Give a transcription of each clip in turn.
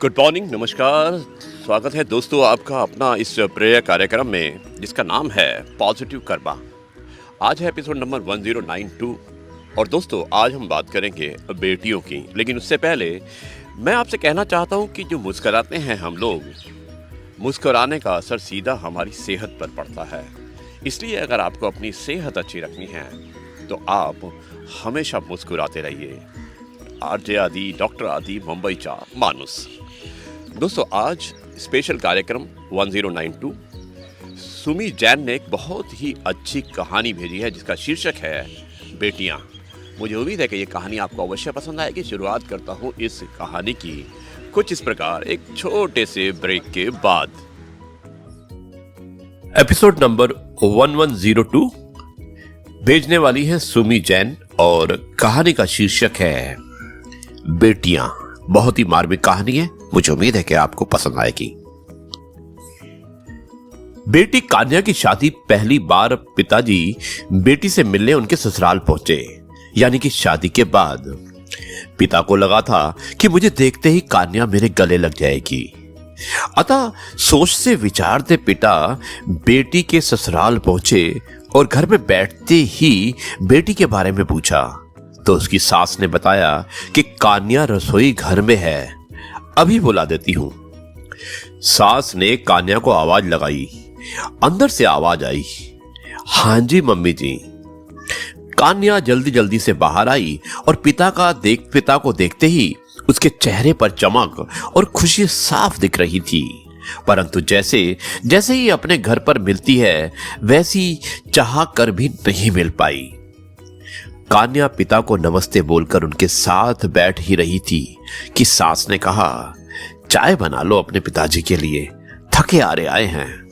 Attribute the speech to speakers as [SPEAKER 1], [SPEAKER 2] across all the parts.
[SPEAKER 1] Good morning, नमस्कार। स्वागत है दोस्तों आपका अपना इस प्रेरक कार्यक्रम में जिसका नाम है पॉजिटिव कर्मा। आज है एपिसोड नंबर 1092 और दोस्तों आज हम बात करेंगे बेटियों की। लेकिन उससे पहले मैं आपसे कहना चाहता हूँ कि जो मुस्कुराते हैं हम लोग, मुस्कुराने का असर सीधा हमारी सेहत पर पड़ता है। इसलिए अगर आपको अपनी सेहत अच्छी रखनी है तो आप हमेशा मुस्कुराते रहिए। आरजे आदि, डॉक्टर आदि, मुंबईचा माणूस। दोस्तों आज स्पेशल कार्यक्रम 1092 सुमी जैन ने एक बहुत ही अच्छी कहानी भेजी है जिसका शीर्षक है बेटियां। मुझे उम्मीद है कि ये कहानी आपको अवश्य पसंद आएगी। शुरुआत करता हूँ इस कहानी की कुछ इस प्रकार एक छोटे से ब्रेक के बाद। एपिसोड नंबर 1102 भेजने वाली है सुमी जैन और कहानी का शीर्षक है बेटियां। बहुत ही मार्मिक कहानी है, मुझे उम्मीद है कि आपको पसंद आएगी। बेटी कान्या की शादी पहली बार पिताजी बेटी से मिलने उनके ससुराल पहुंचे, यानी कि शादी के बाद। पिता को लगा था कि मुझे देखते ही कान्या मेरे गले लग जाएगी। अतः सोचते विचारते पिता बेटी के ससुराल पहुंचे और घर में बैठते ही बेटी के बारे में पूछा तो उसकी सास ने बताया कि कान्या रसोई घर में है, अभी बुला देती हूं। सास ने कान्या को आवाज लगाई। अंदर से आवाज आई, हां जी मम्मी जी। कान्या जल्दी जल्दी से बाहर आई और पिता को देखते ही उसके चेहरे पर चमक और खुशी साफ दिख रही थी। परंतु जैसे जैसे ही अपने घर पर मिलती है वैसी चाह कर भी नहीं मिल पाई। कान्या पिता को नमस्ते बोलकर उनके साथ बैठ ही रही थी कि सास ने कहा, चाय बना लो अपने पिताजी के लिए, थके हारे आए हैं।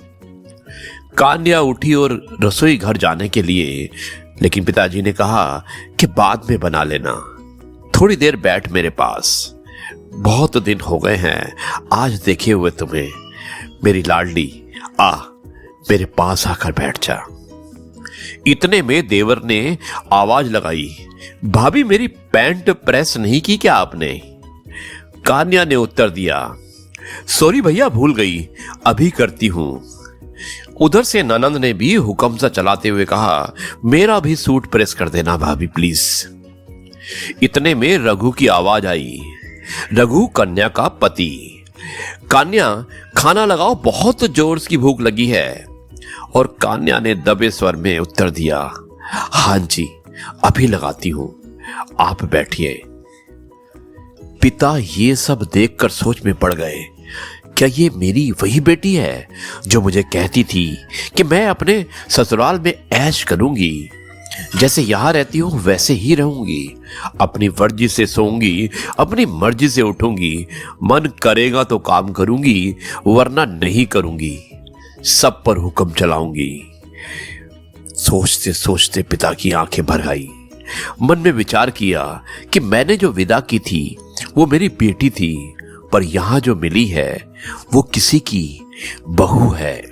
[SPEAKER 1] कान्या उठी और रसोई घर जाने के लिए, लेकिन पिताजी ने कहा कि बाद में बना लेना, थोड़ी देर बैठ मेरे पास, बहुत दिन हो गए हैं आज देखे हुए तुम्हें। मेरी लाडली, आ मेरे पास आकर बैठ जा। इतने में देवर ने आवाज लगाई, भाभी मेरी पैंट प्रेस नहीं की क्या आपने? कान्या ने उत्तर दिया, सॉरी भैया भूल गई, अभी करती हूं। उधर से ननंद ने भी हुक्म सा चलाते हुए कहा, मेरा भी सूट प्रेस कर देना भाभी प्लीज। इतने में रघु की आवाज आई। रघु कन्या का पति। कान्या खाना लगाओ, बहुत जोर की भूख लगी है। और कान्या ने दबे स्वर में उत्तर दिया, हां जी अभी लगाती हूं, आप बैठिए। पिता ये सब देखकर सोच में पड़ गए, क्या ये मेरी वही बेटी है जो मुझे कहती थी कि मैं अपने ससुराल में ऐश करूंगी, जैसे यहां रहती हूं वैसे ही रहूंगी, अपनी मर्जी से सोऊंगी, अपनी मर्जी से उठूंगी, मन करेगा तो काम करूंगी वरना नहीं करूंगी, सब पर हुक्म चलाऊंगी। सोचते सोचते पिता की आंखें भर आई। मन में विचार किया कि मैंने जो विदा की थी वो मेरी बेटी थी, पर यहां जो मिली है वो किसी की बहू है।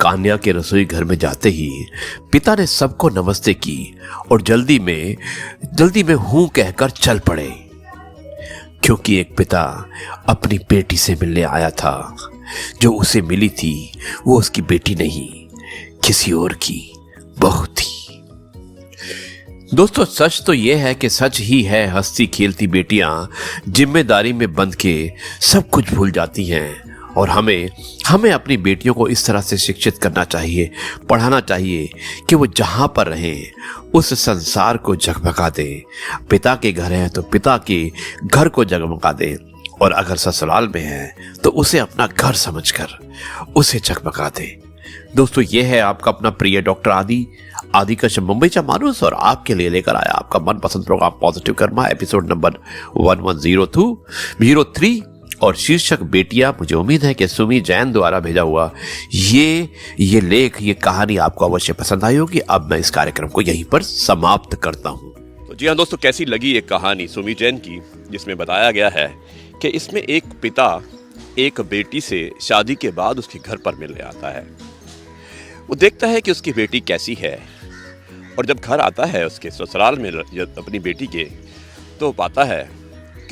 [SPEAKER 1] कान्या के रसोई घर में जाते ही पिता ने सबको नमस्ते की और जल्दी में हूं कहकर चल पड़े, क्योंकि एक पिता अपनी बेटी से मिलने आया था। जो उसे मिली थी वो उसकी बेटी नहीं, किसी और की बहू थी। दोस्तों सच तो यह है कि सच ही है, हंसती खेलती बेटियां जिम्मेदारी में बंध के सब कुछ भूल जाती हैं। और हमें अपनी बेटियों को इस तरह से शिक्षित करना चाहिए, पढ़ाना चाहिए कि वो जहां पर रहें उस संसार को जगमगा दें। पिता के घर है तो पिता के घर को जगमगा दें, और अगर ससुराल में है तो उसे अपना घर समझकर उसे जगमगा दे। दोस्तों ये है आपका अपना प्रिय डॉक्टर आदि कश्यप मुंबईचा माणूस, और आपके लिए लेकर आया आपका मनपसंद program positive karma, episode number 1103 और शीर्षक बेटियां। मुझे उम्मीद है कि सुमी जैन द्वारा भेजा हुआ ये लेख, ये कहानी आपको अवश्य पसंद आई होगी। अब मैं इस कार्यक्रम को यहीं पर समाप्त करता हूं। तो जी हाँ दोस्तों, कैसी लगी ये कहानी सुमी जैन की, जिसमें बताया गया है कि इसमें एक पिता एक बेटी से शादी के बाद उसके घर पर मिलने आता है। वो देखता है कि उसकी बेटी कैसी है, और जब घर आता है उसके ससुराल में अपनी बेटी के, तो पाता है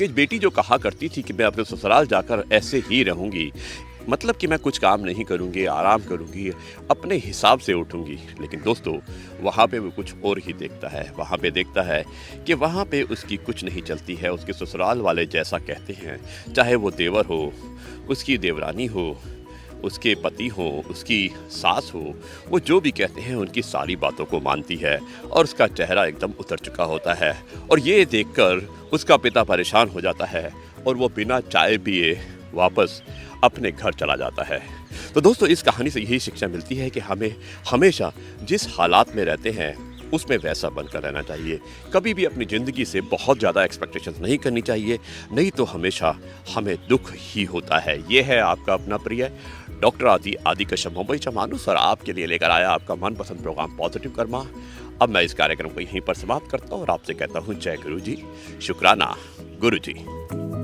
[SPEAKER 2] कि बेटी जो कहा करती थी कि मैं अपने ससुराल जाकर ऐसे ही रहूंगी, मतलब कि मैं कुछ काम नहीं करूंगी, आराम करूंगी, अपने हिसाब से उठूंगी। लेकिन दोस्तों, वहाँ पे वो कुछ और ही देखता है। वहाँ पे देखता है कि वहाँ पे उसकी कुछ नहीं चलती है। उसके ससुराल वाले जैसा कहते हैं, चाहे वो देवर हो, उसकी देवरानी हो, उसके पति हो, उसकी सास हो, वो जो भी कहते हैं उनकी सारी बातों को मानती है और उसका चेहरा एकदम उतर चुका होता है। और ये देखकर उसका पिता परेशान हो जाता है और वो बिना चाय पिए वापस अपने घर चला जाता है। तो दोस्तों, इस कहानी से यही शिक्षा मिलती है कि हमें हमेशा जिस हालात में रहते हैं उसमें वैसा बनकर रहना चाहिए। कभी भी अपनी ज़िंदगी से बहुत ज़्यादा एक्सपेक्टेशंस नहीं करनी चाहिए, नहीं तो हमेशा हमें दुख ही होता है। ये है आपका अपना प्रिय डॉक्टर आदि कश्यप मुंबईचा माणूस, और आपके लिए लेकर आया आपका मनपसंद प्रोग्राम पॉजिटिव कर्मा। अब मैं इस कार्यक्रम को यहीं पर समाप्त करता हूँ और आपसे कहता हूँ जय गुरु जी, शुक्राना गुरु जी।